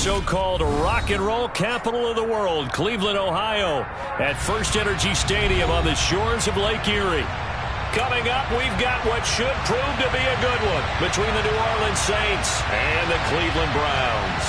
so-called rock and roll capital of the world, Cleveland, Ohio, at First Energy Stadium on the shores of Lake Erie. Coming up, we've got what should prove to be a good one between the New Orleans Saints and the Cleveland Browns.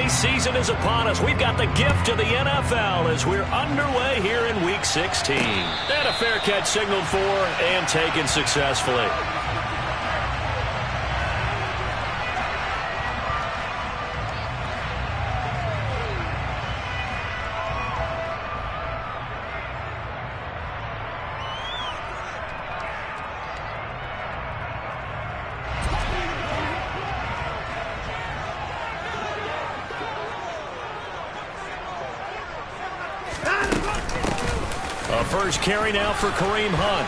Season is upon us. We've got the gift of the NFL as we're underway here in Week 16. And a fair catch signaled for and taken successfully. First carry now for Kareem Hunt.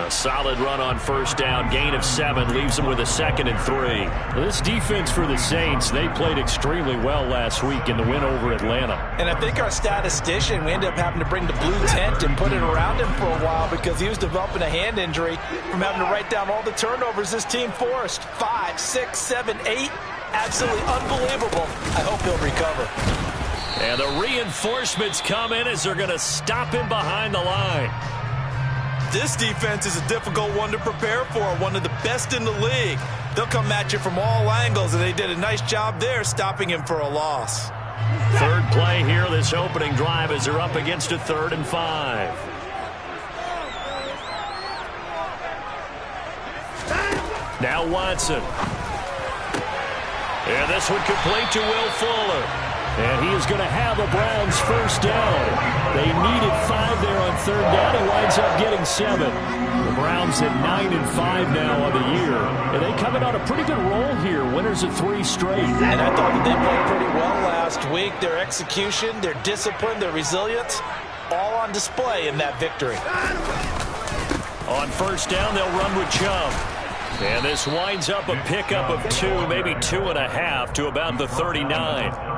A solid run on first down. Gain of 7 leaves him with a 2nd and 3. This defense for the Saints, they played extremely well last week in the win over Atlanta. And I think our statistician, we ended up having to bring the blue tent and put it around him for a while because he was developing a hand injury from having to write down all the turnovers this team forced. 5, 6, 7, 8. Absolutely unbelievable. I hope he'll recover. And the reinforcements come in as they're going to stop him behind the line. This defense is a difficult one to prepare for, one of the best in the league. They'll come at you from all angles, and they did a nice job there stopping him for a loss. Third play here, this opening drive, as they're up against a 3rd and 5. Now Watson. And this one complete to Will Fuller. And he is going to have the Browns first down. They needed 5 there on 3rd down. He winds up getting 7. The Browns at 9 and 5 now on the year. And they coming on a pretty good roll here. Winners of 3 straight. And I thought that they played pretty well last week. Their execution, their discipline, their resilience, all on display in that victory. On first down, they'll run with Chubb. And this winds up a pickup of 2, maybe 2.5 to about the 39.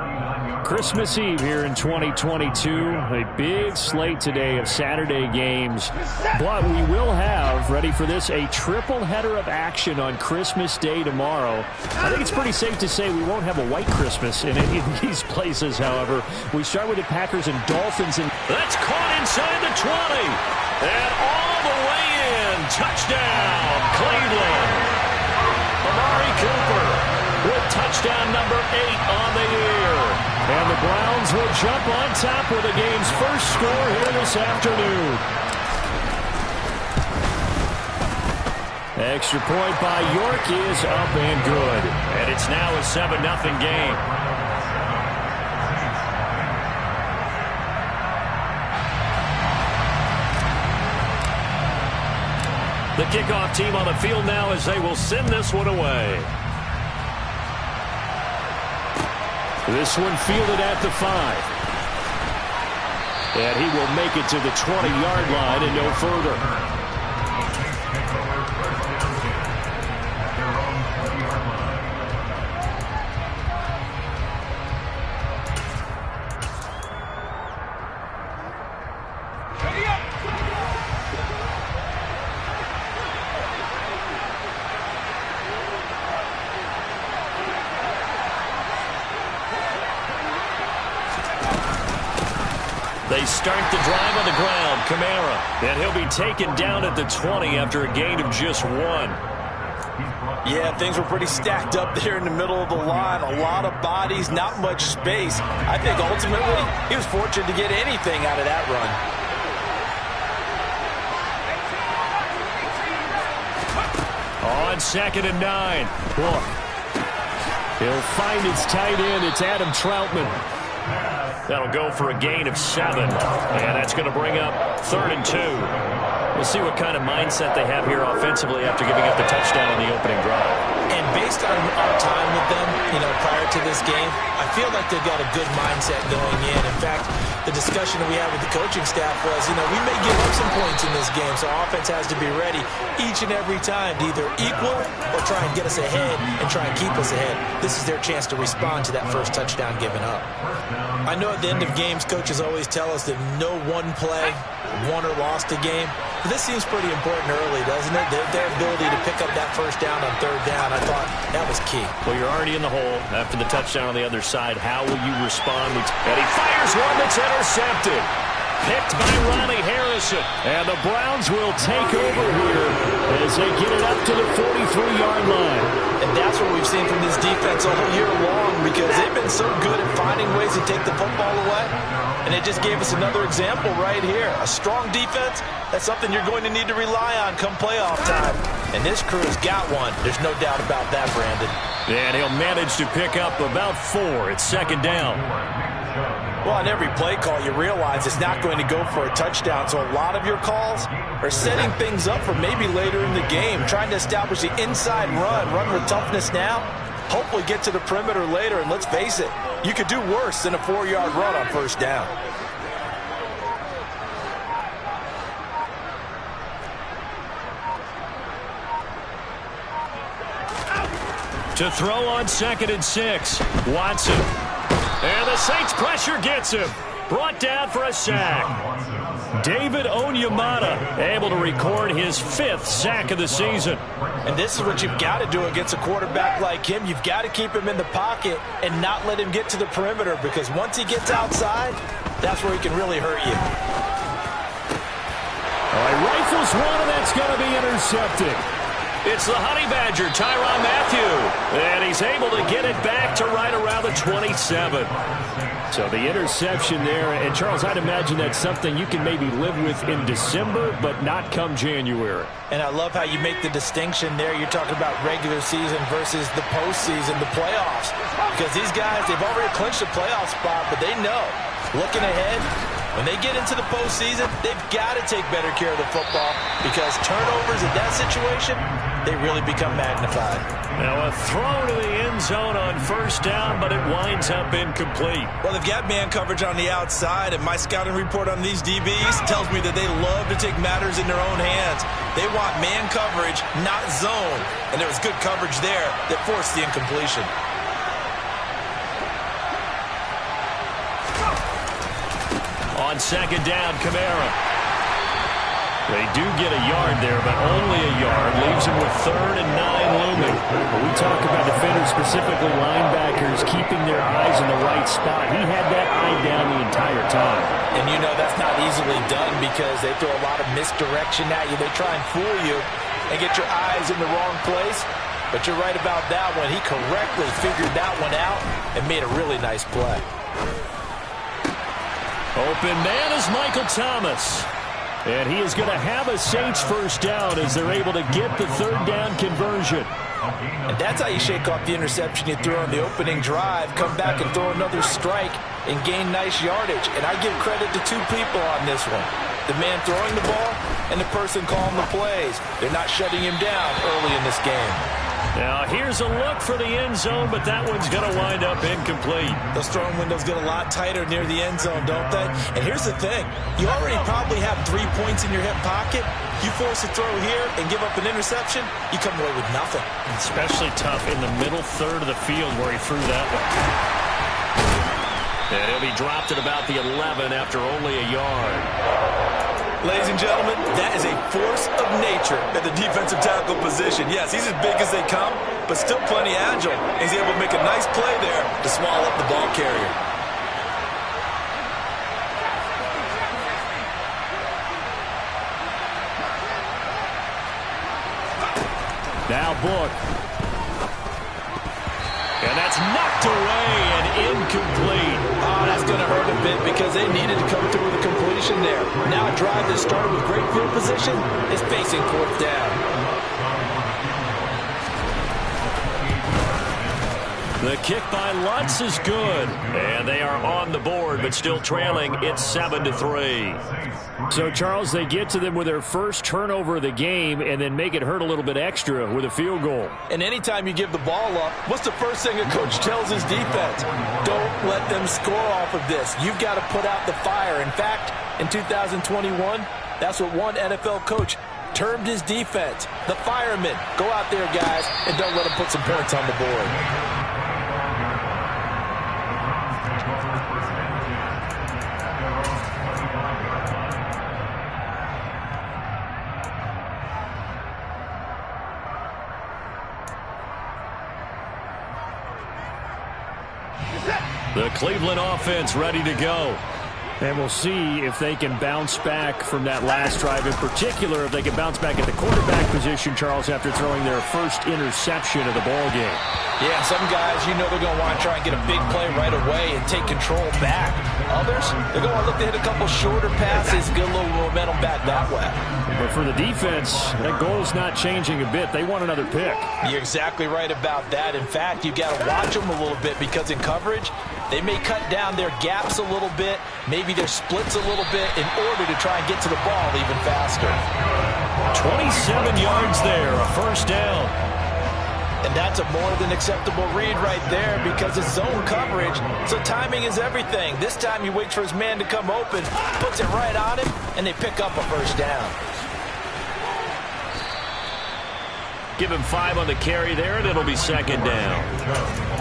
Christmas Eve here in 2022. A big slate today of Saturday games. But we will have, ready for this, a triple header of action on Christmas Day tomorrow. I think it's pretty safe to say we won't have a white Christmas in any of these places, however. We start with the Packers and Dolphins. And that's caught inside the 20. And all the way in. Touchdown, Cleveland. Amari Cooper with touchdown number 8 on the year. And the Browns will jump on top with the game's first score here this afternoon. Extra point by York is up and good. And it's now a 7-0 game. The kickoff team on the field now as they will send this one away. This one fielded at the 5. And he will make it to the 20-yard line and no further. They start the drive on the ground. Kamara. And he'll be taken down at the 20 after a gain of just 1. Yeah, things were pretty stacked up there in the middle of the line. A lot of bodies, not much space. I think ultimately he was fortunate to get anything out of that run. On 2nd and 9. Boy. He'll find his tight end. It's Adam Troutman. That'll go for a gain of 7. And that's going to bring up 3rd and 2. We'll see what kind of mindset they have here offensively after giving up the touchdown on the opening drive. And based on our time with them, prior to this game, I feel like they've got a good mindset going in. In fact, the discussion that we had with the coaching staff was, we may give up some points in this game, so our offense has to be ready each and every time to either equal or try and get us ahead and try and keep us ahead. This is their chance to respond to that first touchdown given up. I know at the end of games, coaches always tell us that no one play won or lost a game. But this seems pretty important early, doesn't it? Their ability to pick up that first down on third down, I thought that was key. Well, you're already in the hole after the touchdown on the other side. How will you respond? And he fires one that's intercepted. Picked by Ronnie Harrison. And the Browns will take over here as they get it up to the 43-yard line. And that's what we've seen from this defense all year long, because they've been so good at finding ways to take the football away. And it just gave us another example right here. A strong defense, that's something you're going to need to rely on come playoff time. And this crew has got one. There's no doubt about that, Brandon. And he'll manage to pick up about 4. It's second down. Well, on every play call, you realize it's not going to go for a touchdown. So a lot of your calls are setting things up for maybe later in the game, trying to establish the inside run with toughness now, hopefully get to the perimeter later. And let's face it, you could do worse than a 4-yard run on first down. To throw on 2nd and 6, Watson. And the Saints pressure gets him. Brought down for a sack. David Onyemata able to record his 5th sack of the season. And this is what you've got to do against a quarterback like him. You've got to keep him in the pocket and not let him get to the perimeter, because once he gets outside, that's where he can really hurt you. All right, rifles one, and that's going to be intercepted. It's the Honey Badger, Tyrann Mathieu, and he's able to get it back to right around the 27. So the interception there, and Charles, I'd imagine that's something you can maybe live with in December, but not come January. And I love how you make the distinction there. You're talking about regular season versus the postseason, the playoffs. Because these guys, they've already clinched a playoff spot, but they know, looking ahead, when they get into the postseason, they've got to take better care of the football, because turnovers in that situation, they really become magnified. Now a throw to the end zone on first down, but it winds up incomplete. Well, they've got man coverage on the outside, and my scouting report on these DBs tells me that they love to take matters in their own hands. They want man coverage, not zone. And there was good coverage there that forced the incompletion. On second down, Kamara. They do get a yard there, but only a yard. Leaves him with 3rd and 9 looming. When we talk about defenders, specifically linebackers, keeping their eyes in the right spot, he had that eye down the entire time. And that's not easily done, because they throw a lot of misdirection at you. They try and fool you and get your eyes in the wrong place. But you're right about that one. He correctly figured that one out and made a really nice play. Open man is Michael Thomas. And he is going to have a Saints first down as they're able to get the 3rd down conversion. And that's how you shake off the interception you threw on the opening drive, come back and throw another strike and gain nice yardage. And I give credit to 2 people on this one. The man throwing the ball and the person calling the plays. They're not shutting him down early in this game. Now here's a look for the end zone, but that one's going to wind up incomplete. Those throwing windows get a lot tighter near the end zone, don't they? And here's the thing. You already probably have 3 points in your hip pocket. You force a throw here and give up an interception, you come away with nothing. Especially tough in the middle third of the field where he threw that one. And he'll be dropped at about the 11 after only a yard. Ladies and gentlemen, that is a force of nature at the defensive tackle position. Yes, he's as big as they come, but still plenty agile. He's able to make a nice play there to swallow up the ball carrier. Now Book. And that's knocked away and incomplete. Oh, that's going to hurt a bit, because they needed to come through with a completion there. Now a drive that started with great field position is facing 4th down. The kick by Lutz is good. And they are on the board, but still trailing. It's 7-3. So, Charles, they get to them with their first turnover of the game and then make it hurt a little bit extra with a field goal. And anytime you give the ball up, what's the first thing a coach tells his defense? Don't let them score off of this. You've got to put out the fire. In fact, in 2021, that's what one NFL coach termed his defense, the firemen. Go out there, guys, and don't let them put some points on the board. The Cleveland offense ready to go. And we'll see if they can bounce back from that last drive. In particular, if they can bounce back at the quarterback position, Charles, after throwing their first interception of the ball game. Yeah, some guys, you know they're going to want to try and get a big play right away and take control back. Others, they're going to look to hit a couple shorter passes, get a little momentum back that way. But for the defense, that goal's not changing a bit. They want another pick. You're exactly right about that. In fact, you've got to watch them a little bit because in coverage, they may cut down their gaps a little bit, maybe their splits a little bit in order to try and get to the ball even faster. 27 yards there, a first down. And that's a more than acceptable read right there because it's zone coverage, so timing is everything. This time he waits for his man to come open, puts it right on him, and they pick up a first down. Give him 5 on the carry there, and it'll be second down.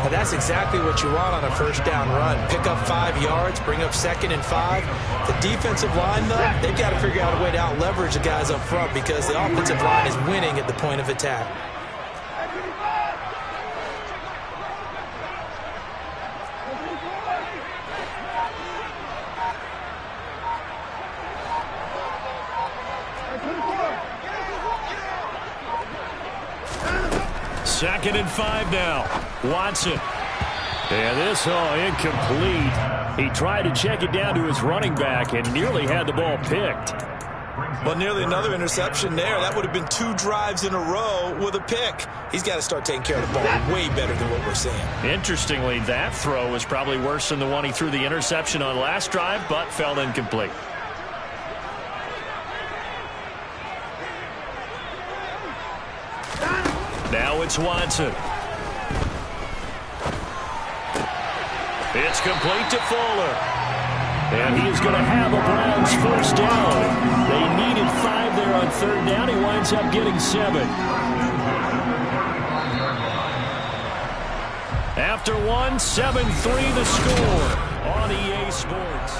Well, that's exactly what you want on a first down run. Pick up 5 yards, bring up 2nd and 5. The defensive line, though, they've got to figure out a way to out-leverage the guys up front because the offensive line is winning at the point of attack. Second and 5 now. Watson. And this incomplete. He tried to check it down to his running back and nearly had the ball picked. Well, nearly another interception there. That would have been 2 drives in a row with a pick. He's got to start taking care of the ball way better than what we're seeing. Interestingly, that throw was probably worse than the one he threw the interception on last drive, but fell incomplete. Now it's Watson. It's complete to Fuller. And he is going to have a Browns first down. They needed 5 there on 3rd down. He winds up getting 7. After 1, 7-3 the score on EA Sports.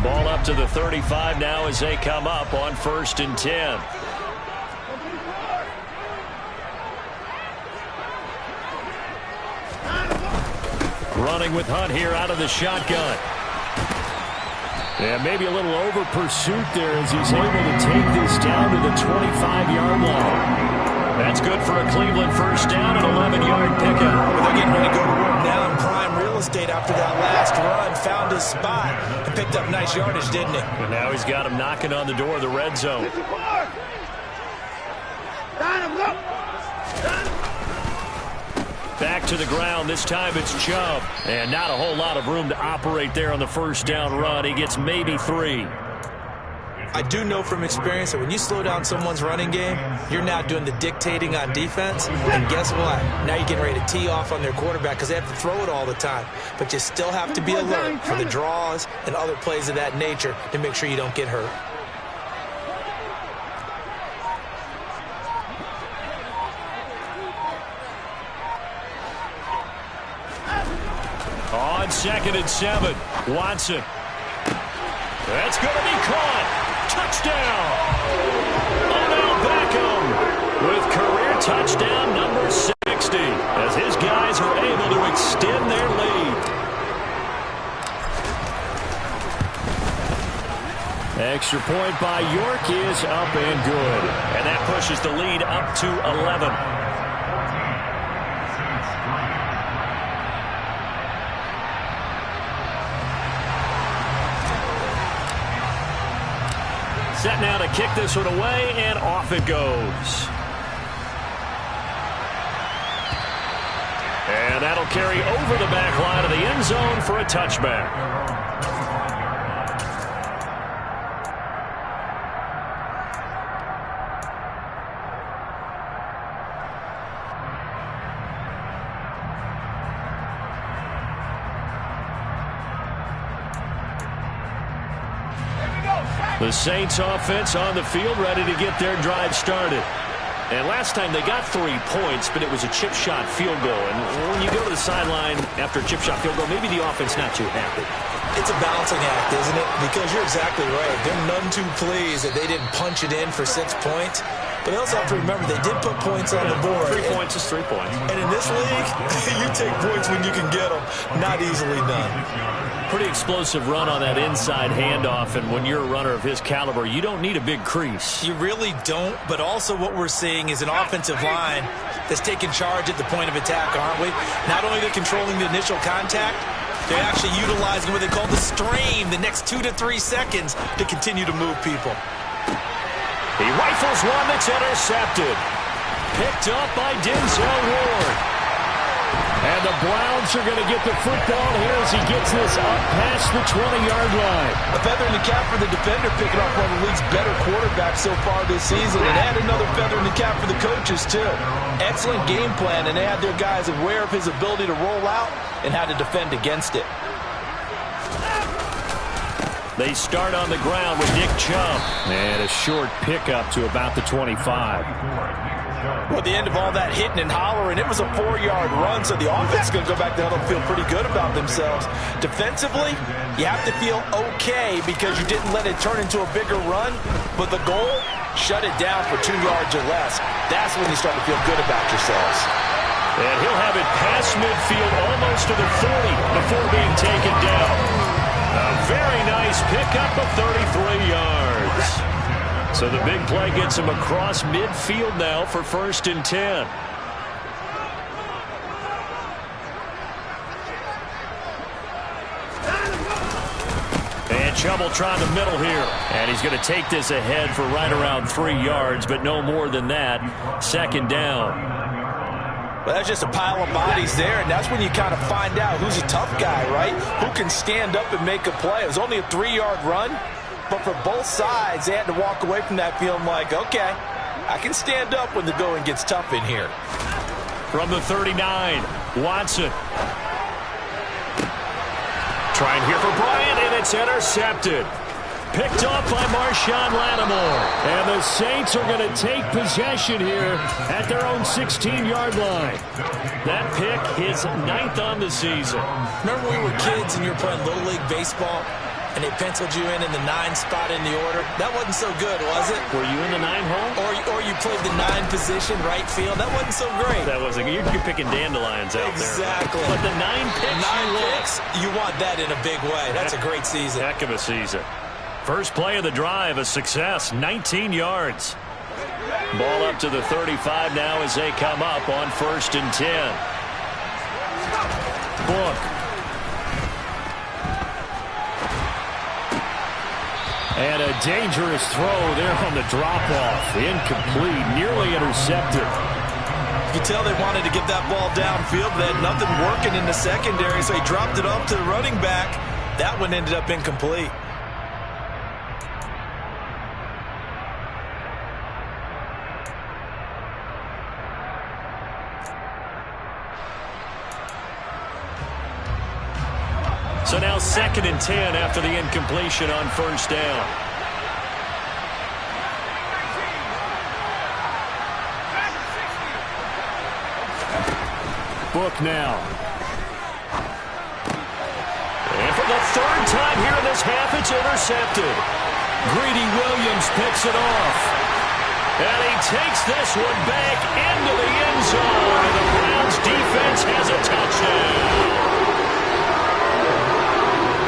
Ball up to the 35 now as they come up on 1st and 10. Running with Hunt here out of the shotgun. And maybe a little over pursuit there as he's able to take this down to the 25-yard line. That's good for a Cleveland first down, an 11-yard pickup. Well, they're getting ready to go to work now in prime real estate after that last run. Found his spot and picked up nice yardage, didn't he? And now he's got him knocking on the door of the red zone. Back to the ground. This time it's Chubb. And not a whole lot of room to operate there on the first down run. He gets maybe 3. I do know from experience that when you slow down someone's running game, you're now doing the dictating on defense. And guess what? Now you're getting ready to tee off on their quarterback because they have to throw it all the time. But you still have to be alert for the draws and other plays of that nature to make sure you don't get hurt. On 2nd and 7, Watson. That's going to be caught. Touchdown. Odell Beckham with career touchdown number 60 as his guys are able to extend their lead. Extra point by York is up and good. And that pushes the lead up to 11. Set now to kick this one away, and off it goes. And that'll carry over the back line of the end zone for a touchback. The Saints offense on the field, ready to get their drive started. And last time they got 3 points, but it was a chip shot field goal. And when you go to the sideline after a chip shot field goal, maybe the offense not too happy. It's a balancing act, isn't it? Because you're exactly right. They're none too pleased that they didn't punch it in for 6 points. But they also have to remember they did put points on the board. 3 points is 3 points. And in this league, you take points when you can get them. Not easily done. Pretty explosive run on that inside handoff, and when you're a runner of his caliber, you don't need a big crease. You really don't, but also what we're seeing is an offensive line that's taking charge at the point of attack, aren't we? Not only they're controlling the initial contact, they're actually utilizing what they call the strain, the next 2 to 3 seconds to continue to move people. He rifles one that's intercepted. Picked up by Denzel Ward. And the Browns are going to get the football here as he gets this up past the 20-yard line. A feather in the cap for the defender, picking off one of the league's better quarterbacks so far this season. And add another feather in the cap for the coaches, too. Excellent game plan, and they had their guys aware of his ability to roll out and how to defend against it. They start on the ground with Nick Chubb. And a short pickup to about the 25. Well, at the end of all that hitting and hollering, it was a 4-yard run, so the offense is going to go back down and feel pretty good about themselves. Defensively, you have to feel okay because you didn't let it turn into a bigger run, but the goal, shut it down for 2 yards or less. That's when you start to feel good about yourselves. And he'll have it past midfield almost to the 40 before being taken down. A very nice pickup of 33 yards. So the big play gets him across midfield now for 1st and 10. And Chubb will try the middle here. And he's going to take this ahead for right around 3 yards, but no more than that. 2nd down. Well, that's just a pile of bodies there, and that's when you kind of find out who's a tough guy, right? Who can stand up and make a play. It was only a 3-yard run. But for both sides, they had to walk away from that feeling like, okay, I can stand up when the going gets tough in here. From the 39, Watson. Trying here for Bryant, and it's intercepted. Picked off by Marshawn Lattimore. And the Saints are going to take possession here at their own 16-yard line. That pick, his 9th on the season. Remember when we were kids and you were playing Little League Baseball? And they penciled you in the 9 spot in the order. That wasn't so good, was it? Were you in the 9 hole? Or you played the 9 position, right field. That wasn't so great. That wasn't. You're picking dandelions out exactly. there. But the 9 picks, you want that in a big way. That's a great season. Heck of a season. First play of the drive, a success, 19 yards. Ball up to the 35 now as they come up on 1st and 10. Book. And a dangerous throw there on the drop-off. Incomplete, nearly intercepted. You can tell they wanted to get that ball downfield. They had nothing working in the secondary, so he dropped it off to the running back. That one ended up incomplete. So now 2nd and 10 after the incompletion on 1st down. Book now. And for the 3rd time here in this half, it's intercepted. Greedy Williams picks it off. And he takes this one back into the end zone. And the Browns defense has a touchdown.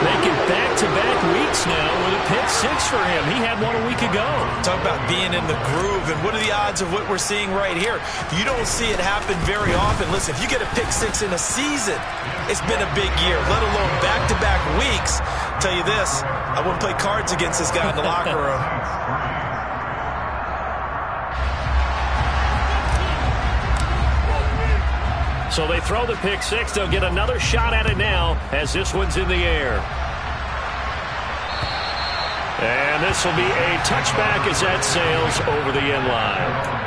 Making back-to-back weeks now with a pick 6 for him. He had one a week ago. Talk about being in the groove, and what are the odds of what we're seeing right here? You don't see it happen very often. Listen, if you get a pick 6 in a season, it's been a big year, let alone back-to-back weeks. tell you this, I wouldn't play cards against this guy in the locker room. So they throw the pick six. They'll get another shot at it now as this one's in the air. And this will be a touchback as that sails over the end line.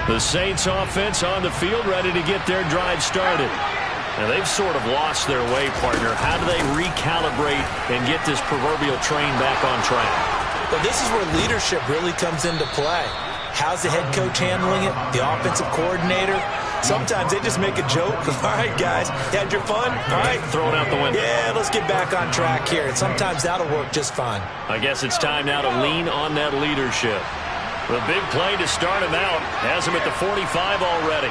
The Saints offense on the field ready to get their drive started. Now they've sort of lost their way, partner. How do they recalibrate and get this proverbial train back on track? Well, this is where leadership really comes into play. How's the head coach handling it? The offensive coordinator? Sometimes they just make a joke. All right, guys, you had your fun? All right. Throw it out the window. Yeah, let's get back on track here. And sometimes that'll work just fine. I guess it's time now to lean on that leadership. The big play to start him out has him at the 45 already.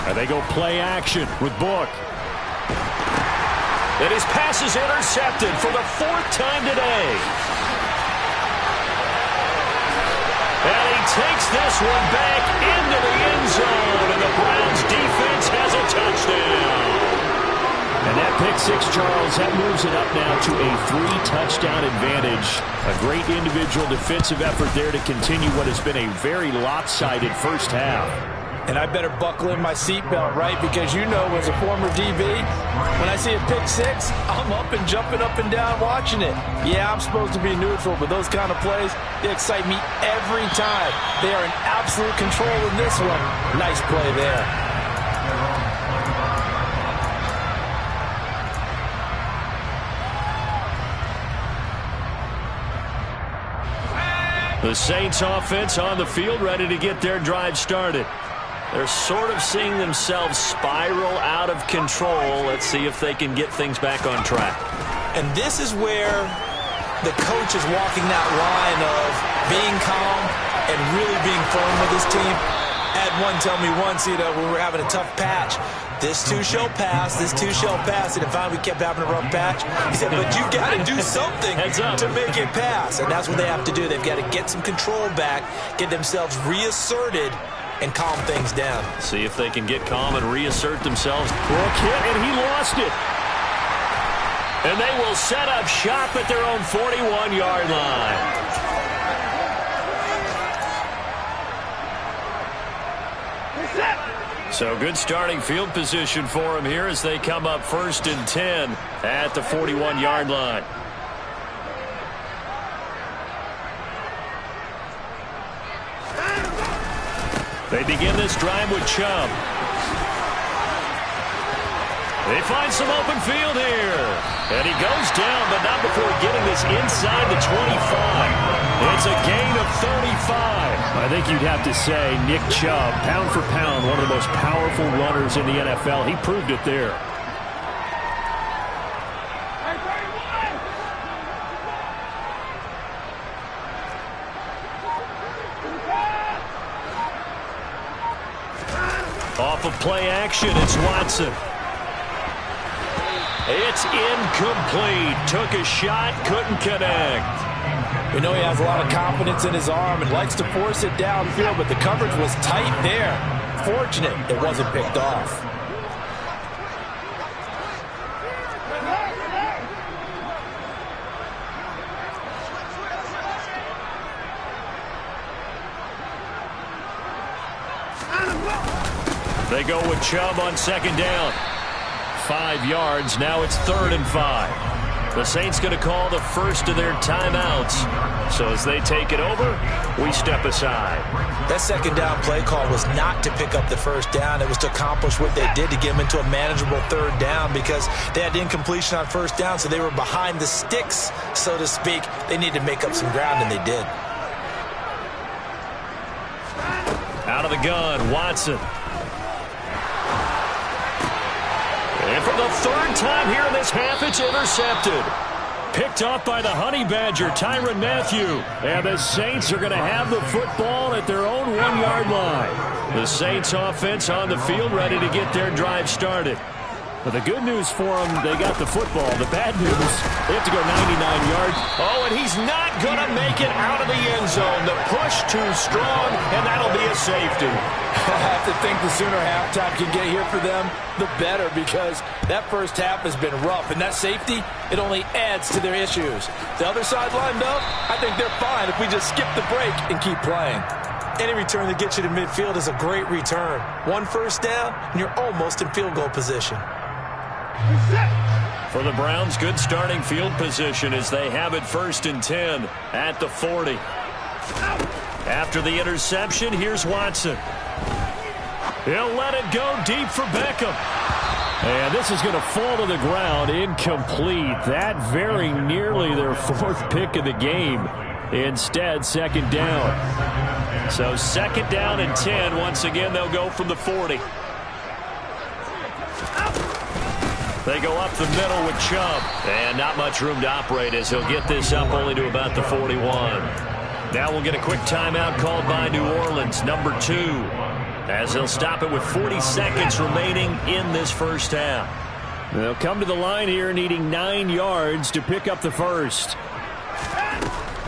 And they go play action with Book. And his pass is intercepted for the fourth time today. And he takes this one back into the end zone, and the Browns defense has a touchdown. And that pick six, Charles, that moves it up now to a 3-touchdown advantage. A great individual defensive effort there to continue what has been a very lopsided first half. And I better buckle in my seatbelt, right? Because you know, as a former DB, when I see a pick six, I'm up and jumping up and down watching it. Yeah, I'm supposed to be neutral, but those kind of plays, they excite me every time. They are in absolute control in this one. Nice play there. The Saints offense on the field ready to get their drive started. They're sort of seeing themselves spiral out of control. Let's see if they can get things back on track. And this is where the coach is walking that line of being calm and really being firm with his team. I had one tell me once, we were having a tough patch. This too shall pass, this too shall pass. And finally we kept having a rough patch. He said, but you got to do something to make it pass. And that's what they have to do. They've got to get some control back, get themselves reasserted, and calm things down. See if they can get calm and reassert themselves. Brook hit, and he lost it. And they will set up shop at their own 41-yard line. So good starting field position for them here as they come up 1st and 10 at the 41-yard line. They begin this drive with Chubb. They find some open field here. And he goes down, but not before getting this inside the 25. It's a gain of 35. I think you'd have to say Nick Chubb, pound for pound, one of the most powerful runners in the NFL. He proved it there. Off of play action, it's Watson. It's incomplete. Took a shot, couldn't connect. We know he has a lot of confidence in his arm and likes to force it downfield, but the coverage was tight there. Fortunate it wasn't picked off. They go with Chubb on 2nd down. 5 yards. Now it's 3rd and 5. The Saints going to call the first of their timeouts. So as they take it over, we step aside. That 2nd down play call was not to pick up the 1st down. It was to accomplish what they did to get them into a manageable 3rd down because they had incompletion on 1st down, so they were behind the sticks, so to speak. They needed to make up some ground, and they did. Out of the gun, Watson. And for the 3rd time here in this half, it's intercepted. picked off by the Honey Badger, Tyrann Mathieu. And the Saints are going to have the football at their own 1-yard line. The Saints offense on the field ready to get their drive started. But the good news for them, they got the football. The bad news, they have to go 99 yards. Oh, and he's not going to make it out of the end zone. The push too strong, and that'll be a safety. I have to think the sooner halftime can get here for them, the better, because that first half has been rough. And that safety, it only adds to their issues. The other sideline, though, I think they're fine if we just skip the break and keep playing. Any return that gets you to midfield is a great return. 1 first down, and you're almost in field goal position. For the Browns, good starting field position as they have it 1st and 10 at the 40. After the interception, here's Watson. He'll let it go deep for Beckham. And this is going to fall to the ground, incomplete. That very nearly their 4th pick of the game. Instead, 2nd down. So 2nd down and 10. Once again, they'll go from the 40. They go up the middle with Chubb. And not much room to operate as he'll get this up only to about the 41. Now we'll get a quick timeout called by New Orleans, number 2. As they'll stop it with 40 seconds remaining in this first half. They'll come to the line here needing 9 yards to pick up the first.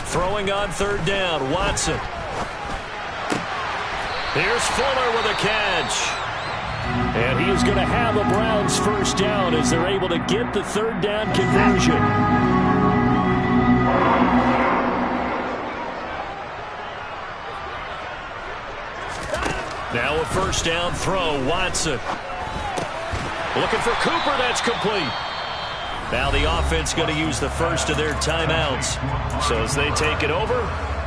Throwing on 3rd down, Watson. Here's Fuller with a catch. And he is going to have a Browns first down as they're able to get the 3rd down conversion. Now a 1st down throw, Watson. Looking for Cooper, that's complete. Now the offense going to use the first of their timeouts. So as they take it over,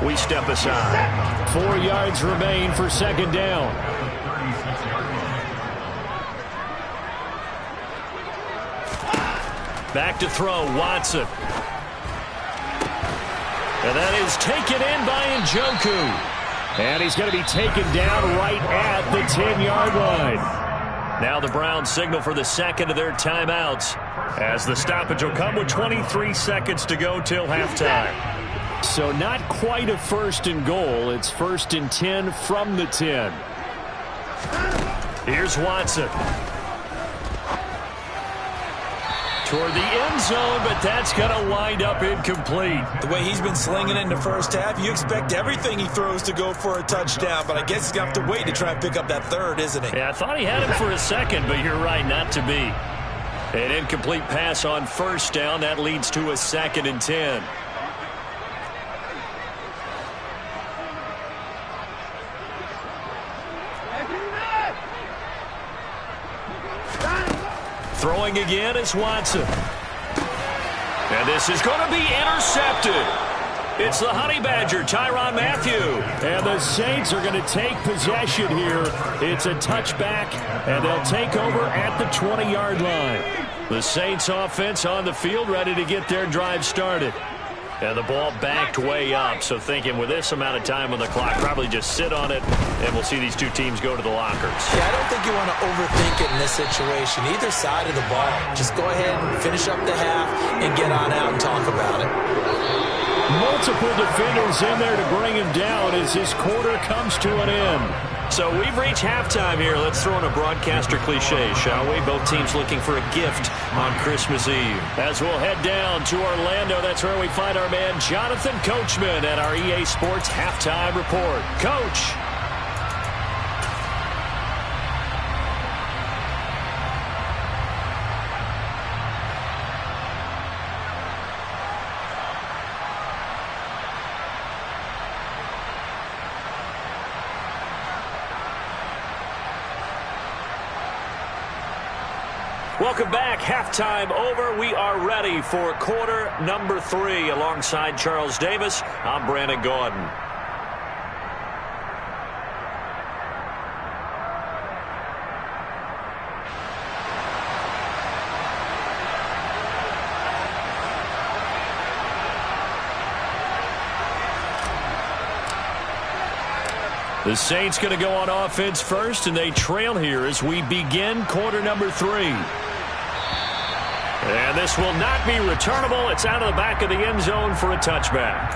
we step aside. 4 yards remain for 2nd down. Back to throw, Watson. And that is taken in by Njoku. And he's going to be taken down right at the 10-yard line. Now the Browns signal for the 2nd of their timeouts as the stoppage will come with 23 seconds to go till halftime. So not quite a 1st and goal. It's 1st and 10 from the 10. Here's Watson. Toward the end zone, but that's going to wind up incomplete. The way he's been slinging it in the first half, you expect everything he throws to go for a touchdown, but I guess he's going to have to wait to try and pick up that 3rd, isn't he? Yeah, I thought he had him for a 2nd, but you're right, not to be. An incomplete pass on 1st down. That leads to a 2nd and 10. Throwing again is Watson. And this is going to be intercepted. It's the Honey Badger, Tyrann Mathieu. And the Saints are going to take possession here. It's a touchback, and they'll take over at the 20-yard line. The Saints offense on the field ready to get their drive started. And the ball backed way up, so thinking with this amount of time on the clock, probably just sit on it, and we'll see these two teams go to the lockers. Yeah, I don't think you want to overthink it in this situation. Either side of the ball. Just go ahead and finish up the half and get on out and talk about it. Multiple defenders in there to bring him down as this quarter comes to an end. So we've reached halftime here. Let's throw in a broadcaster cliche, shall we? Both teams looking for a gift on Christmas Eve. As we'll head down to Orlando, that's where we find our man Jonathan Coachman at our EA Sports Halftime Report. Coach. Welcome back. Halftime over. We are ready for quarter number 3. Alongside Charles Davis, I'm Brandon Gaudin. The Saints going to go on offense first, and they trail here as we begin quarter number 3. And And this will not be returnable. It's out of the back of the end zone for a touchback.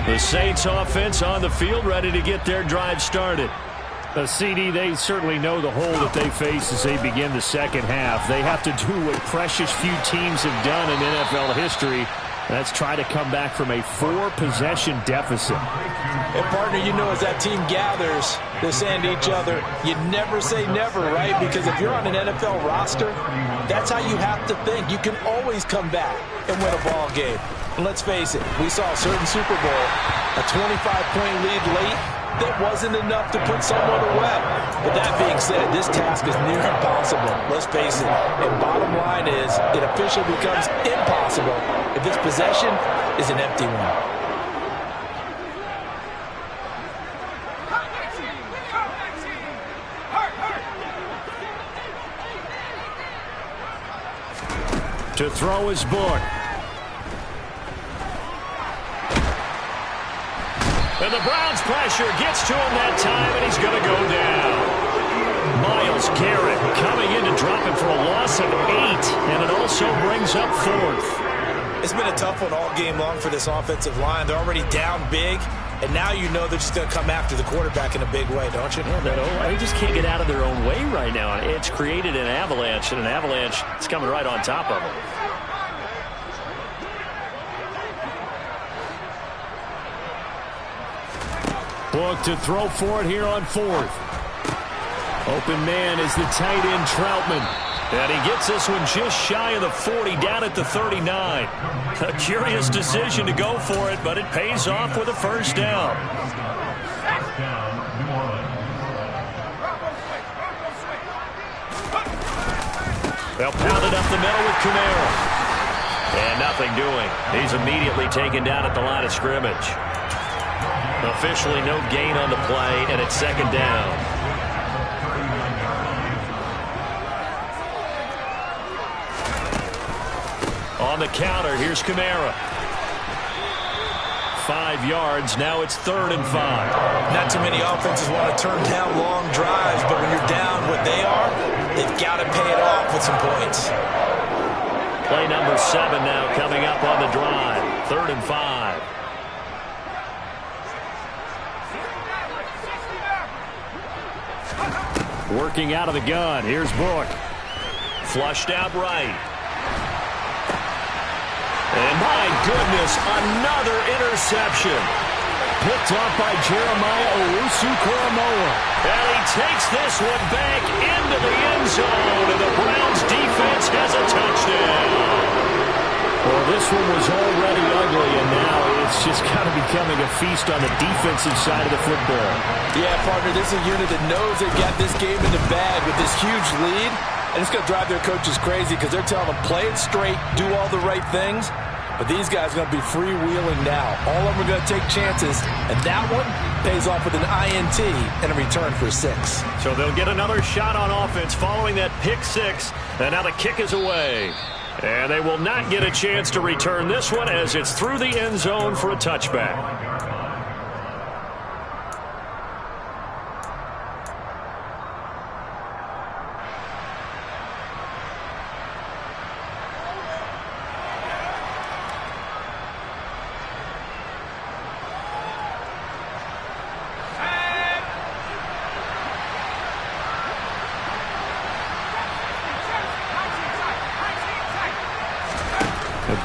The Saints offense on the field, ready to get their drive started. CD, they certainly know the hole that they face as they begin the second half. They have to do what precious few teams have done in NFL history. That's try to come back from a 4-possession deficit. And, partner, you know, as that team gathers, they're saying to each other, you never say never, right? Because if you're on an NFL roster, that's how you have to think. You can always come back and win a ball game. And let's face it, we saw a certain Super Bowl, a 25-point lead late, that wasn't enough to put someone away. But that being said, this task is near impossible. Let's face it. And bottom line is, it officially becomes impossible if this possession is an empty one. To throw his book. And the Browns pressure gets to him that time, and he's going to go down. Myles Garrett coming in to drop him for a loss of 8, and it also brings up 4th. It's been a tough one all game long for this offensive line. They're already down big, and now you know they're just going to come after the quarterback in a big way, don't you? Yeah, they just can't get out of their own way right now. It's created an avalanche, and an avalanche is coming right on top of them. Book to throw for it here on 4th. Open man is the tight end Troutman. And he gets this one just shy of the 40, down at the 39. A curious decision to go for it, but it pays off with a first down. They'll pound it up the middle with Kamara. And nothing doing. He's immediately taken down at the line of scrimmage. Officially no gain on the play, and it's second down. On the counter, here's Kamara. 5 yards, now it's 3rd and 5. Not too many offenses want to turn down long drives, but when you're down what they are, they've got to pay it off with some points. Play number 7 now coming up on the drive. 3rd and 5. Working out of the gun. Here's Book. Flushed out right. And my goodness, another interception. Picked off by Jeremiah Owusu-Koramoah. And he takes this one back into the end zone, and the Browns defense has a touchdown. Well, this one was already ugly, and now it's just kind of becoming a feast on the defensive side of the football. Yeah, partner, this is a unit that knows they've got this game in the bag with this huge lead, and it's going to drive their coaches crazy because they're telling them, play it straight, do all the right things, but these guys are going to be freewheeling now. All of them are going to take chances, and that one pays off with an INT and a return for 6. So they'll get another shot on offense following that pick 6, and now the kick is away. And they will not get a chance to return this one as it's through the end zone for a touchback.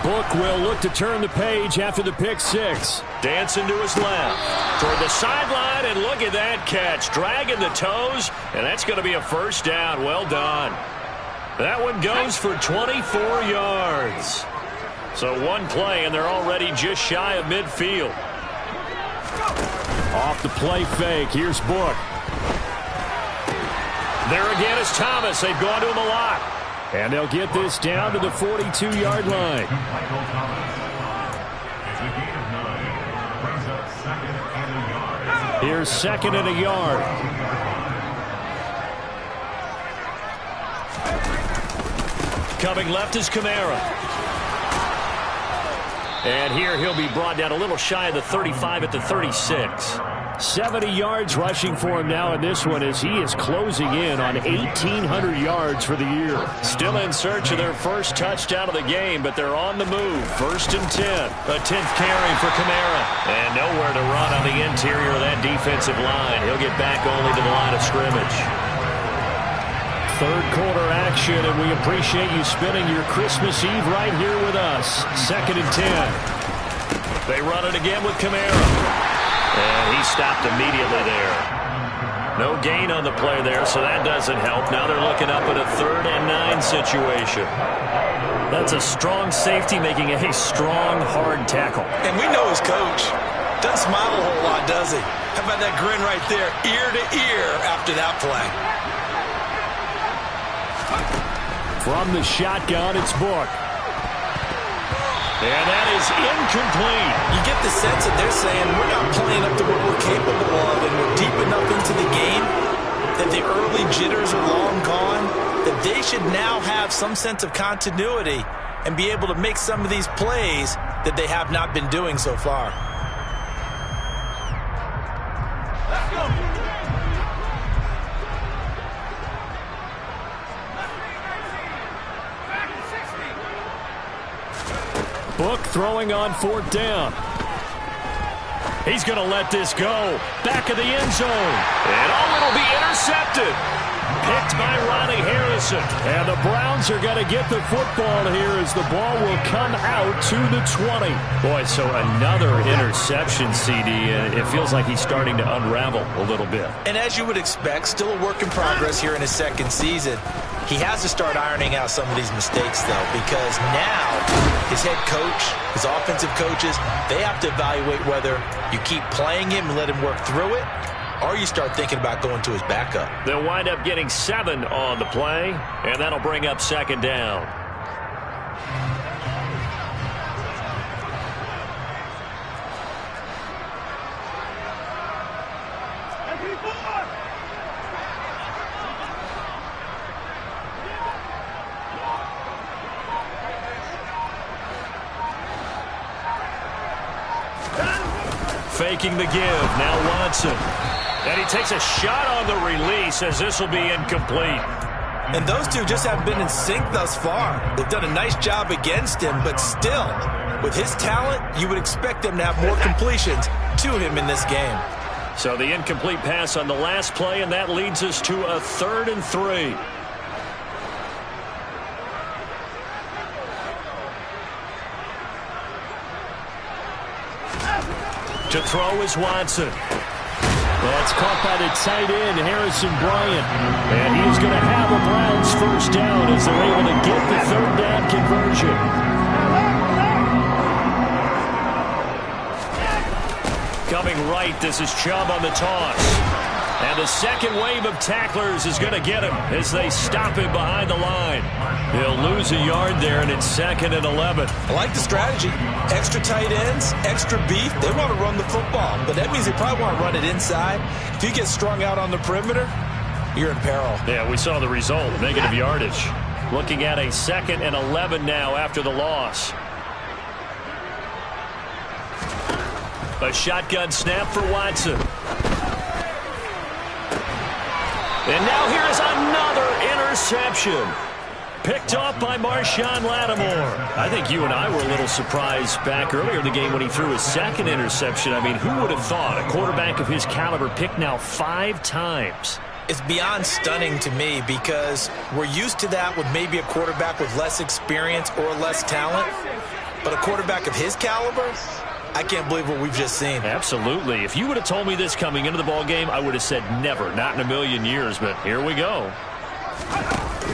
Book will look to turn the page after the pick 6. Dancing to his left. Toward the sideline, and look at that catch. Dragging the toes, and that's going to be a first down. Well done. That one goes for 24 yards. So one play, and they're already just shy of midfield. Off the play fake. Here's Book. There again is Thomas. They've gone to him a lot. And they'll get this down to the 42-yard line. Here's 2nd and a yard. Coming left is Kamara. And here he'll be brought down a little shy of the 35 at the 36. 70 yards rushing for him now in this one as he is closing in on 1,800 yards for the year. Still in search of their first touchdown of the game, but they're on the move. 1st and 10. A 10th carry for Kamara. And nowhere to run on the interior of that defensive line. He'll get back only to the line of scrimmage. Third quarter action, and we appreciate you spending your Christmas Eve right here with us. 2nd and 10. They run it again with Kamara. And he stopped immediately there. No gain on the play there, so that doesn't help. Now they're looking up at a 3rd and 9 situation. That's a strong safety making a strong, hard tackle. And we know his coach. Doesn't smile a whole lot, does he? How about that grin right there, ear to ear after that play? From the shotgun, it's Book. And that is incomplete. You get the sense that they're saying we're not playing up to what we're capable of, and we're deep enough into the game that the early jitters are long gone, that they should now have some sense of continuity and be able to make some of these plays that they have not been doing so far. Let's go. Book throwing on 4th down. He's going to let this go. Back of the end zone. And it'll be intercepted. Picked by Ronnie Harrison. And the Browns are going to get the football here as the ball will come out to the 20. Boy, so another interception, CD. It feels like he's starting to unravel a little bit. And as you would expect, still a work in progress here in his 2nd season. He has to start ironing out some of these mistakes, though, because now his head coach, his offensive coaches, they have to evaluate whether you keep playing him and let him work through it, or you start thinking about going to his backup. They'll wind up getting 7 on the play, and that'll bring up 2nd down. Faking the give. Now Watson. And he takes a shot on the release as this will be incomplete. And those two just haven't been in sync thus far. They've done a nice job against him, but still, with his talent, you would expect them to have more completions to him in this game. So the incomplete pass on the last play, and that leads us to a 3rd and 3. To throw is Watson. That's caught by the tight end, Harrison Bryant. And he's going to have a Browns 1st down as they're able to get the 3rd down conversion. Coming right, this is Chubb on the toss. And the second wave of tacklers is going to get him as they stop him behind the line. He'll lose a yard there, and it's 2nd and 11. I like the strategy. Extra tight ends, extra beef. They want to run the football, but that means they probably want to run it inside. If you get strung out on the perimeter, you're in peril. Yeah, we saw the result, negative yardage. Looking at a 2nd and 11 now after the loss. A shotgun snap for Watson. And now here is another interception. Picked off by Marshawn Lattimore. I think you and I were a little surprised back earlier in the game when he threw his 2nd interception. I mean, who would have thought a quarterback of his caliber picked now 5 times? It's beyond stunning to me because we're used to that with maybe a quarterback with less experience or less talent. But a quarterback of his caliber, I can't believe what we've just seen. Absolutely. If you would have told me this coming into the ball game, I would have said never, not in a million years. But here we go.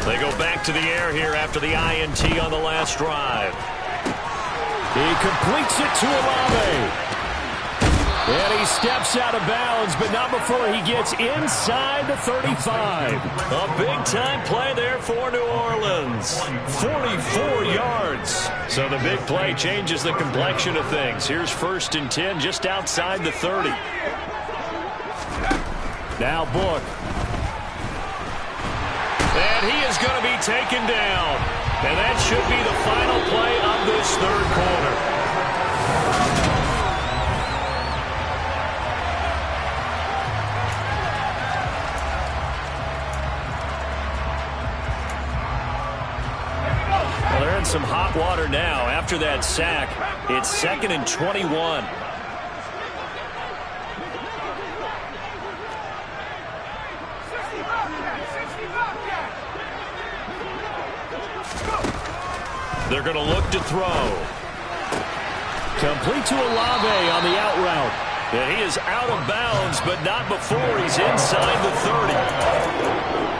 They go back to the air here after the INT on the last drive. He completes it to Olave. And he steps out of bounds, but not before he gets inside the 35. A big-time play there for New Orleans. 44 yards. So the big play changes the complexion of things. Here's 1st and 10 just outside the 30. Now Book. And he is going to be taken down. And that should be the final play of this 3rd quarter. some hot water now after that sack. It's 2nd and 21. They're going to look to throw. Complete to Olave on the out route. And he is out of bounds, but not before he's inside the 30.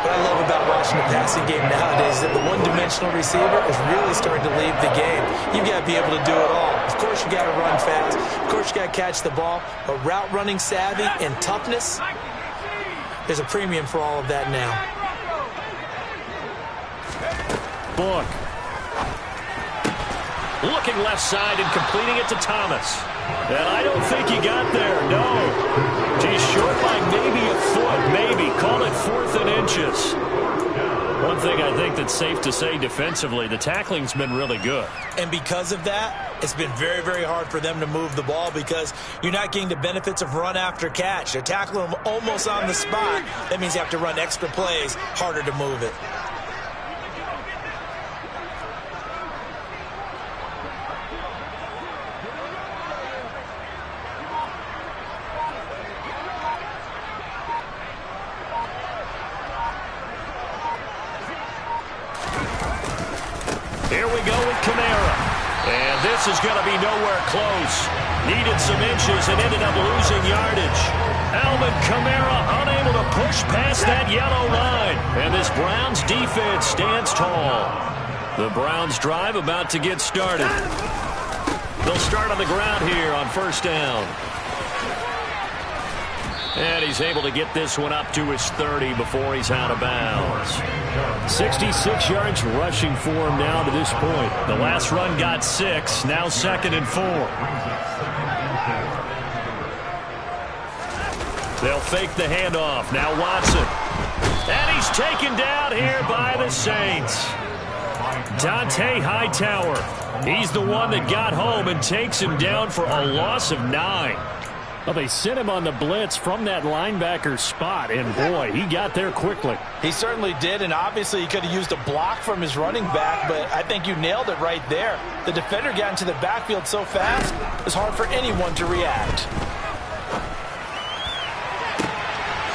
What I love about watching the passing game nowadays is that the one-dimensional receiver is really starting to leave the game. You've got to be able to do it all. Of course, you got to run fast. Of course, you got to catch the ball. But route running savvy and toughness, there's a premium for all of that now. Book. Looking left side and completing it to Thomas. And I don't think he got there, no. He's short by maybe a foot, maybe. Call it 4th and inches. One thing I think that's safe to say defensively, the tackling's been really good. And because of that, it's been very, very hard for them to move the ball because you're not getting the benefits of run after catch. They're tackling them almost on the spot. That means you have to run extra plays, harder to move it. Here we go with Kamara. And this is going to be nowhere close. Needed some inches and ended up losing yardage. Alvin Kamara unable to push past that yellow line. And this Browns defense stands tall. The Browns drive about to get started. They'll start on the ground here on 1st down. And he's able to get this one up to his 30 before he's out of bounds. 66 yards rushing for him now to this point. The last run got 6, now 2nd and 4. They'll fake the handoff. Now Watson. And he's taken down here by the Saints. Dante Hightower. He's the one that got home and takes him down for a loss of 9. Well, they sent him on the blitz from that linebacker spot, and boy, he got there quickly. He certainly did, and obviously he could have used a block from his running back, but I think you nailed it right there. The defender got into the backfield so fast, it's hard for anyone to react.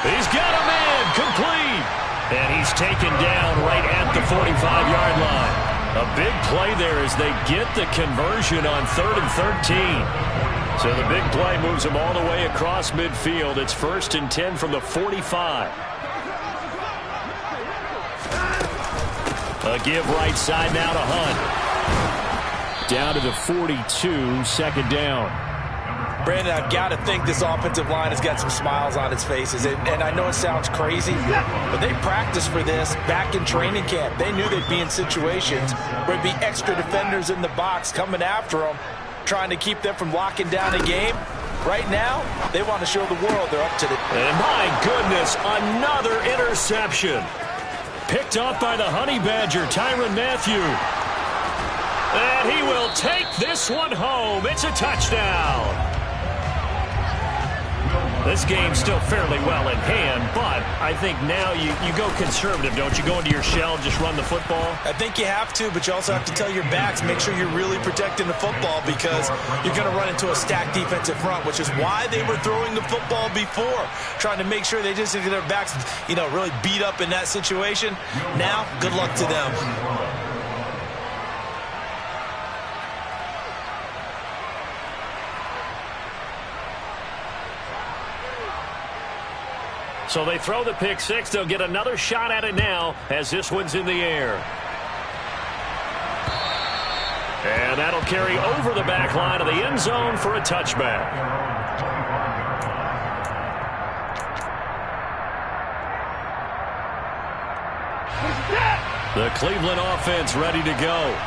He's got a man complete, and he's taken down right at the 45-yard line. A big play there as they get the conversion on 3rd and 13. So the big play moves him all the way across midfield. It's 1st and 10 from the 45. A give right side now to Hunt. Down to the 42, 2nd down. Brandon, I've got to think this offensive line has got some smiles on its faces. And I know it sounds crazy, but they practiced for this back in training camp. They knew they'd be in situations where there'd be extra defenders in the box coming after them, trying to keep them from locking down a game. Right now, they want to show the world they're up to it. And my goodness, another interception. Picked off by the Honey Badger, Tyrann Mathieu. And he will take this one home. It's a touchdown. This game's still fairly well in hand, but I think now you go conservative, don't you? Go into your shell, just run the football? I think you have to, but you also have to tell your backs, make sure you're really protecting the football because you're going to run into a stacked defensive front, which is why they were throwing the football before, trying to make sure they just get their backs, really beat up in that situation. Now, good luck to them. So they throw the pick six. They'll get another shot at it now as this one's in the air. And that'll carry over the back line of the end zone for a touchback. The Cleveland offense ready to go.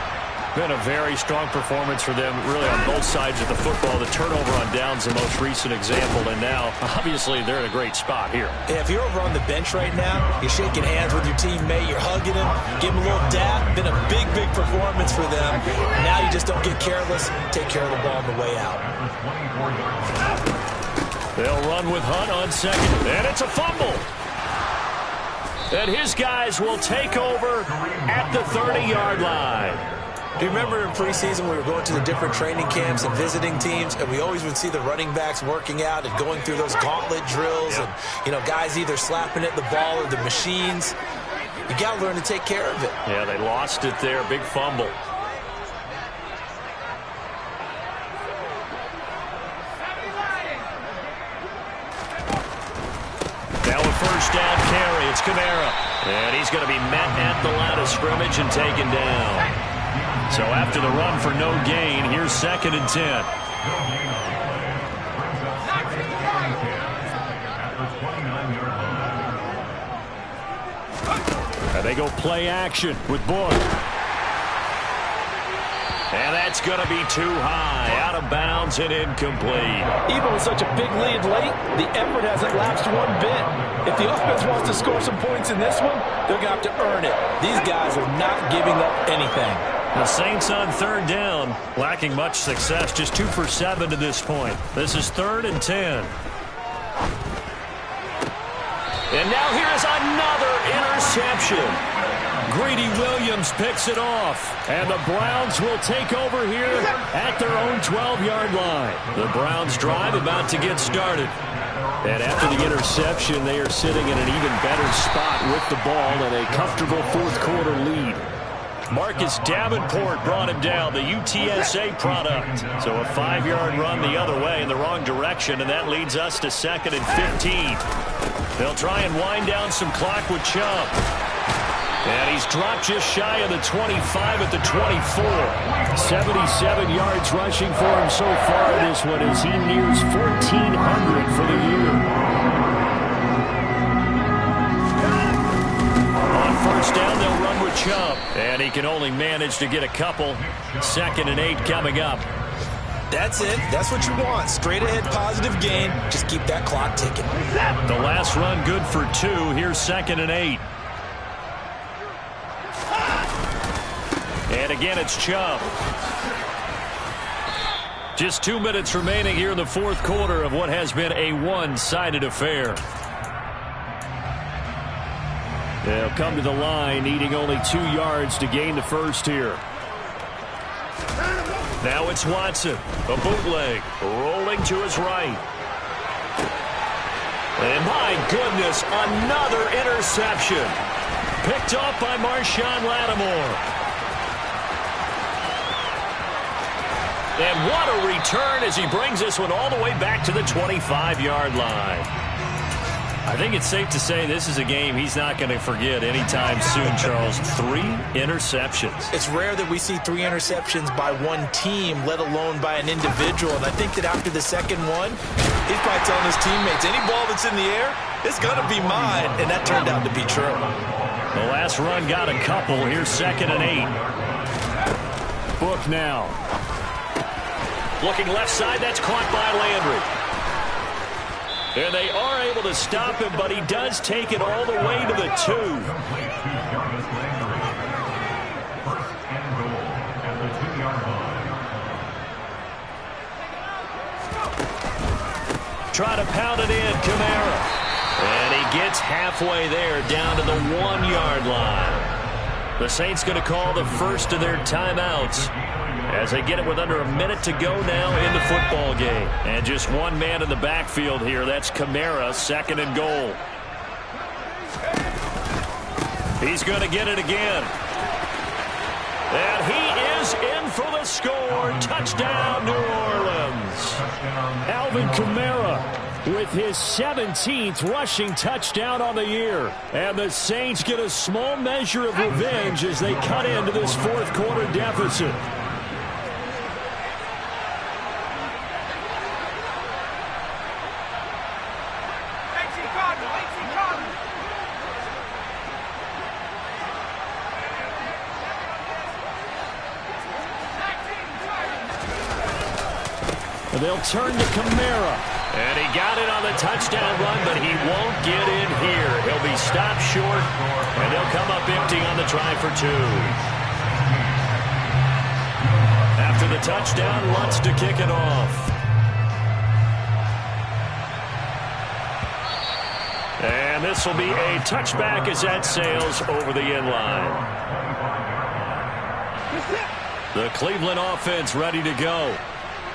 Been a very strong performance for them, really, on both sides of the football. The turnover on downs, the most recent example, and now, obviously, they're in a great spot here. Yeah, if you're over on the bench right now, you're shaking hands with your teammate, you're hugging him, give him a little dap. Been a big, big performance for them. Now you just don't get careless, take care of the ball on the way out. They'll run with Hunt on second, and it's a fumble. And his guys will take over at the 30-yard line. Do you remember in preseason we were going to the different training camps and visiting teams, and we always would see the running backs working out and going through those gauntlet drills and, guys either slapping at the ball or the machines. You got to learn to take care of it. Yeah, they lost it there. Big fumble. Now a first down carry. It's Kamara. And he's going to be met at the line of scrimmage and taken down. So after the run for no gain, here's 2nd and 10. And they go play action with Book. And that's going to be too high, out of bounds and incomplete. Even with such a big lead late, the effort hasn't lapsed one bit. If the offense wants to score some points in this one, they're going to have to earn it. These guys are not giving up anything. The Saints on 3rd down, lacking much success, just 2 for 7 to this point. This is 3rd and 10. And now here's another interception. Greedy Williams picks it off. And the Browns will take over here at their own 12-yard line. The Browns drive about to get started. And after the interception, they are sitting in an even better spot with the ball and a comfortable 4th quarter lead. Marcus Davenport brought him down, the UTSA product. So a 5-yard run the other way in the wrong direction, and that leads us to 2nd and 15. They'll try and wind down some clock with Chubb. And he's dropped just shy of the 25 at the 24. 77 yards rushing for him so far this one as he nears 1,400 for the year. On first down, they'll run with Chubb. And he can only manage to get a couple. 2nd and 8 coming up. That's it. That's what you want. Straight ahead positive gain. Just keep that clock ticking. The last run good for 2. Here's 2nd and 8. And again, it's Chubb. Just 2 minutes remaining here in the 4th quarter of what has been a one-sided affair. They'll come to the line, needing only 2 yards to gain the first here. Now it's Watson, a bootleg, rolling to his right. And my goodness, another interception. Picked off by Marshawn Lattimore. And what a return as he brings this one all the way back to the 25-yard line. I think it's safe to say this is a game he's not going to forget anytime soon, Charles. 3 interceptions. It's rare that we see 3 interceptions by one team, let alone by an individual. And I think that after the second one, he's probably telling his teammates, any ball that's in the air, it's going to be mine. And that turned out to be true. The last run got a couple. Here's 2nd and 8. Book now. Looking left side, that's caught by Landry. And they are able to stop him, but he does take it all the way to the 2. Try to pound it in, Kamara. And he gets halfway there, down to the 1-yard line. The Saints going to call the first of their timeouts as they get it with under a minute to go now in the football game. And just one man in the backfield here. That's Kamara, 2nd and goal. He's going to get it again. And he is in for the score. Touchdown, New Orleans. Alvin Kamara with his 17th rushing touchdown on the year. And the Saints get a small measure of revenge as they cut into this 4th quarter deficit. They'll turn to Kamara. And he got it on the touchdown run, but he won't get in here. He'll be stopped short, and they'll come up empty on the try for 2. After the touchdown, Lutz to kick it off. And this will be a touchback as that sails over the end line. The Cleveland offense ready to go.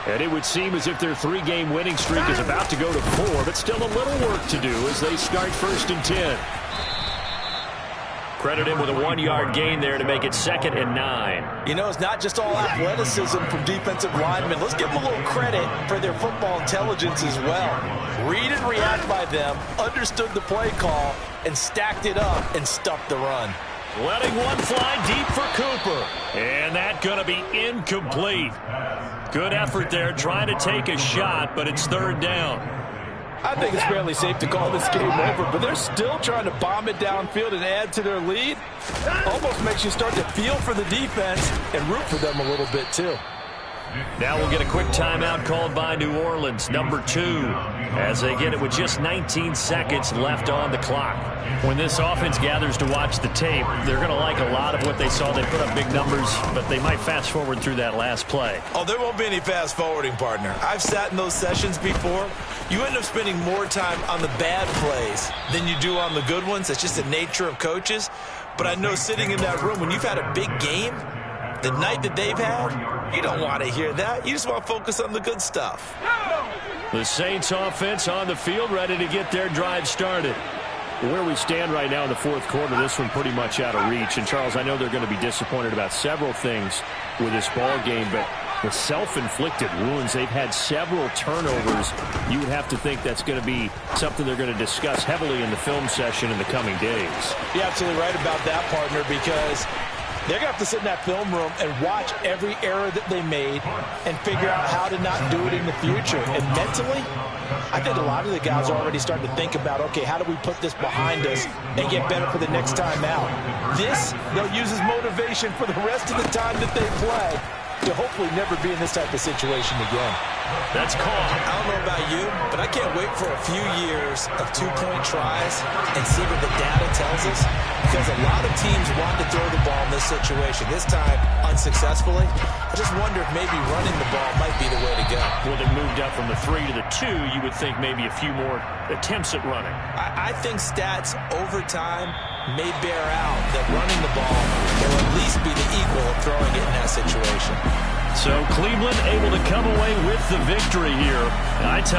And it would seem as if their 3-game winning streak is about to go to 4, but still a little work to do as they start 1st and 10. Credit him with a 1-yard gain there to make it 2nd and 9. You know, it's not just all athleticism from defensive linemen. Let's give them a little credit for their football intelligence as well. Read and react by them, understood the play call, and stacked it up and stuffed the run. Letting one fly deep for Cooper. And that going to be incomplete. Good effort there, trying to take a shot, but it's 3rd down. I think it's fairly safe to call this game over, but they're still trying to bomb it downfield and add to their lead. Almost makes you start to feel for the defense and root for them a little bit too. Now we'll get a quick timeout called by New Orleans, number 2, as they get it with just 19 seconds left on the clock. When this offense gathers to watch the tape, they're going to like a lot of what they saw. They put up big numbers, but they might fast forward through that last play. Oh, there won't be any fast forwarding, partner. I've sat in those sessions before. You end up spending more time on the bad plays than you do on the good ones. It's just the nature of coaches. But I know sitting in that room, when you've had a big game, the night that they've had, you don't want to hear that. You just want to focus on the good stuff. The Saints offense on the field, ready to get their drive started. Where we stand right now in the 4th quarter, this one pretty much out of reach. And, Charles, I know they're going to be disappointed about several things with this ball game, but the self-inflicted wounds, they've had several turnovers. You would have to think that's going to be something they're going to discuss heavily in the film session in the coming days. You're absolutely right about that, partner, because they're going to have to sit in that film room and watch every error that they made and figure out how to not do it in the future. And mentally, I think a lot of the guys are already starting to think about, okay, how do we put this behind us and get better for the next time out? This, they'll use as motivation for the rest of the time that they play to hopefully never be in this type of situation again. That's called. I don't know about you, but I can't wait for a few years of 2-point tries and see what the data tells us, because a lot of teams want to throw the ball in this situation. This time, unsuccessfully. I just wonder if maybe running the ball might be the way to go. With it moved up from the 3 to the 2, you would think maybe a few more attempts at running. I think stats over time may bear out that running the ball will at least be the equal of throwing it in that situation. So Cleveland able to come away with the victory here. And I tell you,